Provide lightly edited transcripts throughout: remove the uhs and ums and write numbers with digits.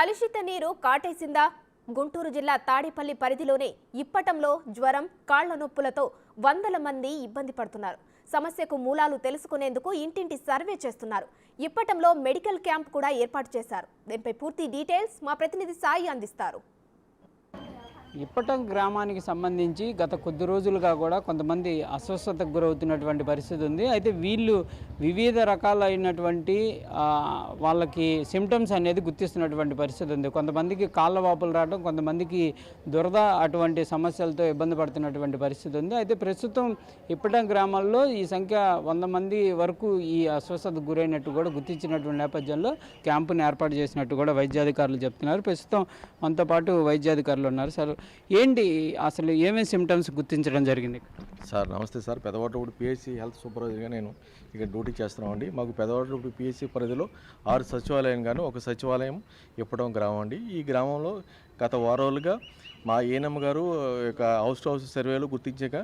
కలుషిత నీరు కాటేసిందా? గుంటూరు జిల్లా తాడేపల్లి పరిధిలోనే ఇప్పటంలో జ్వరం, కాళ్ల నొప్పులతో వందల మంది ఇబ్బంది పడుతున్నారు. సమస్యకు మూలాలు తెలుసుకునేందుకు ఇంటింటి సర్వే చేస్తున్నారు. ఇప్పటంలో మెడికల్ క్యాంప్ కూడా ఏర్పాటు చేశారు. దీనిపై పూర్తి డీటెయిల్స్ మా ప్రతినిధి సాయి అందిస్తారు. ఇప్పటం గ్రామానికి సంబంధించి గత కొద్ది రోజులుగా కూడా కొంతమంది అస్వస్థతకు గురవుతున్నటువంటి పరిస్థితి ఉంది. అయితే వీళ్ళు వివిధ రకాలైనటువంటి వాళ్ళకి సిమ్టమ్స్ అనేది గుర్తిస్తున్నటువంటి పరిస్థితి ఉంది. కొంతమందికి కాళ్ళ వాపులు రావడం, కొంతమందికి దురద అటువంటి సమస్యలతో ఇబ్బంది పడుతున్నటువంటి పరిస్థితి ఉంది. అయితే ప్రస్తుతం ఇప్పటం గ్రామాల్లో ఈ సంఖ్య 100 మంది వరకు ఈ అస్వస్థతకు గురైనట్టు కూడా గుర్తించినటువంటి నేపథ్యంలో క్యాంపును ఏర్పాటు చేసినట్టు కూడా వైద్యాధికారులు చెప్తున్నారు. ప్రస్తుతం మనతో పాటు వైద్యాధికారులు ఉన్నారు. సార్, ఏంటి అసలు ఏమేమి సిమ్టమ్స్ గుర్తించడం జరిగింది? సార్ నమస్తే సార్, పెదవాటూరు పిహెచ్సి హెల్త్ సూపర్వైజర్గా నేను ఇక్కడ డ్యూటీ చేస్తున్నామండి. మాకు పెదవాటూరు పిహెచ్సి పరిధిలో 6 సచివాలయం గాను 1 సచివాలయం ఇప్పటం గ్రామం అండి. ఈ గ్రామంలో గత వారాలుగా మా ఏఎన్ఎం గారు హౌస్ టు హౌస్ సర్వేలు గుర్తించాక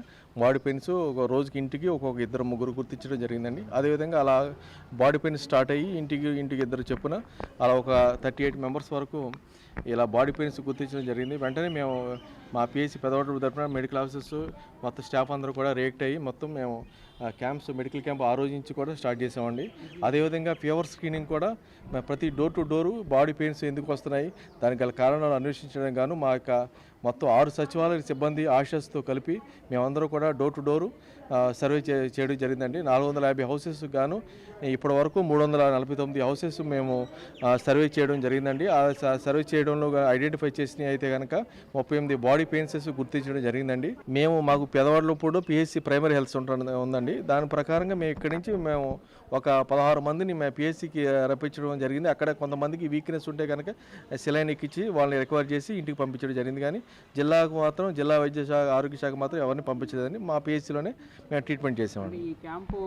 బాడీ పెయిన్స్ ఒక రోజుకి ఇంటికి ఒక్కొక్క 2-3 గుర్తించడం జరిగిందండి. అదేవిధంగా అలా బాడీ పెయిన్స్ స్టార్ట్ అయ్యి ఇంటికి 2 చెప్పున అలా ఒక 38 మెంబర్స్ వరకు ఇలా బాడీ పెయిన్స్ గుర్తించడం జరిగింది. వెంటనే మేము మా పిహెచ్సి పెదవాటూరు తరఫున మెడికల్ ఆఫీసర్స్ మొత్తం స్టాఫ్ అందరూ కూడా రియాక్ట్ అయ్యి మొత్తం మేము క్యాంప్స్ మెడికల్ క్యాంప్ ఆ రోజు నుంచి కూడా స్టార్ట్ చేసామండి. అదేవిధంగా ఫీవర్ స్క్రీనింగ్ కూడా ప్రతి door to door body pains ఎందుకు వస్తున్నాయి, దానికి గల కారణాలు అన్వేషించడం గాను మా యొక్క మొత్తం 6 సచివాలయ సిబ్బంది ఆశస్తో కలిపి మేమందరూ కూడా డోర్ టు డోరు సర్వే చేయడం జరిగిందండి. 450 హౌసెస్ గాను ఇప్పటి వరకు 349 హౌసెస్ మేము సర్వే చేయడం జరిగిందండి. ఆ సర్వే చేయడంలో ఐడెంటిఫై చేసినవి అయితే కనుక 38 బాడీ పెయిన్స్ గుర్తించడం జరిగిందండి. మాకు పెదవాడలో కూడా పిహెచ్సి ప్రైమరీ హెల్త్ సెంటర్ ఉందండి. దాని ప్రకారంగా మేము ఇక్కడి నుంచి మేము ఒక 16 మందిని మేము పిహెచ్సికి రప్పించడం జరిగింది. అక్కడ కొంతమందికి వీక్నెస్ ఉంటే కనుక సెలైన్ ఎక్కించి వాళ్ళని రికవర్ చేసి ఇంటికి పంపించడం జరిగింది. కానీ జిల్లాకు మాత్రం జిల్లా వైద్య శాఖ ఆరోగ్య శాఖ మాత్రం ఎవరిని పంపించలేదని మా పిహెచ్సిలోనే మేము ట్రీట్మెంట్ చేసామండి. ఈ క్యాంపు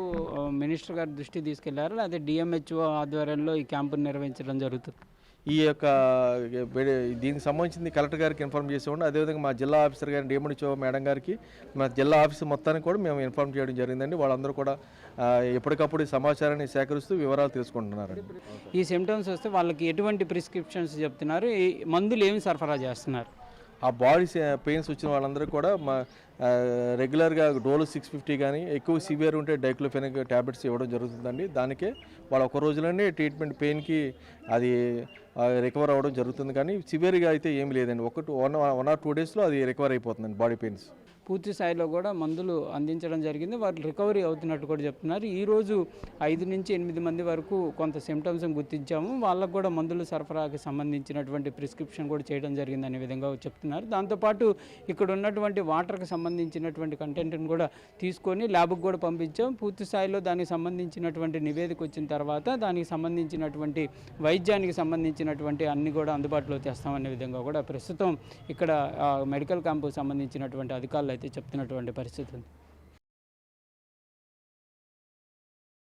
మినిస్టర్ గారి దృష్టి తీసుకెళ్లారు, అదే డిఎంహెచ్ఓ ఆధ్వర్యంలో ఈ క్యాంపును నిర్వహించడం జరుగుతుంది. ఈ యొక్క దీనికి సంబంధించింది కలెక్టర్ గారికి ఇన్ఫార్మ్ చేసేవాడు. అదేవిధంగా మా జిల్లా ఆఫీసర్ గారిని డిఎంహెచ్ఓ మేడం గారికి మా జిల్లా ఆఫీసర్ మొత్తానికి కూడా మేము ఇన్ఫార్మ్ చేయడం జరిగిందండి. వాళ్ళందరూ కూడా ఎప్పటికప్పుడు సమాచారాన్ని సేకరిస్తూ వివరాలు తెలుసుకుంటున్నారు. ఈ సిమ్టమ్స్ వస్తే వాళ్ళకి ఎటువంటి ప్రిస్క్రిప్షన్స్ చెప్తున్నారు, ఈ మందులు ఏమి సరఫరా చేస్తున్నారు? ఆ బాడీ పెయిన్స్ వచ్చిన వాళ్ళందరూ కూడా మా రెగ్యులర్గా డోలో 650 కానీ ఎక్కువ సివియర్ ఉంటే డైక్లోఫెనిక్ ట్యాబ్లెట్స్ ఇవ్వడం జరుగుతుందండి. దానికే వాళ్ళు ఒక రోజులోనే ట్రీట్మెంట్ పెయిన్కి అది రికవర్ అవ్వడం జరుగుతుంది. కానీ సివియర్గా అయితే ఏమి లేదండి, 1 or 2 డేస్లో అది రికవర్ అయిపోతుందండి బాడీ పెయిన్స్. పూర్తి స్థాయిలో కూడా మందులు అందించడం జరిగింది. వాళ్ళు రికవరీ అవుతున్నట్టు కూడా చెప్తున్నారు. ఈరోజు 5 నుంచి 8 మంది వరకు కొంత సిమ్టమ్స్ గుర్తించాము. వాళ్ళకు కూడా మందులు సరఫరాకి సంబంధించినటువంటి ప్రిస్క్రిప్షన్ కూడా చేయడం జరిగింది అనే విధంగా చెప్తున్నారు. దాంతోపాటు ఇక్కడ ఉన్నటువంటి వాటర్కి సంబంధించినటువంటి కంటెంట్ని కూడా తీసుకొని ల్యాబ్కి కూడా పంపించాం. పూర్తి స్థాయిలో దానికి సంబంధించినటువంటి నివేదిక వచ్చిన తర్వాత దానికి సంబంధించినటువంటి వైద్యానికి సంబంధించినటువంటి అన్ని కూడా అందుబాటులో తెస్తామనే విధంగా కూడా ప్రస్తుతం ఇక్కడ మెడికల్ క్యాంపుకు సంబంధించినటువంటి అధికారులు అయితే చెప్తున్నటువంటి పరిస్థితి ఉంది.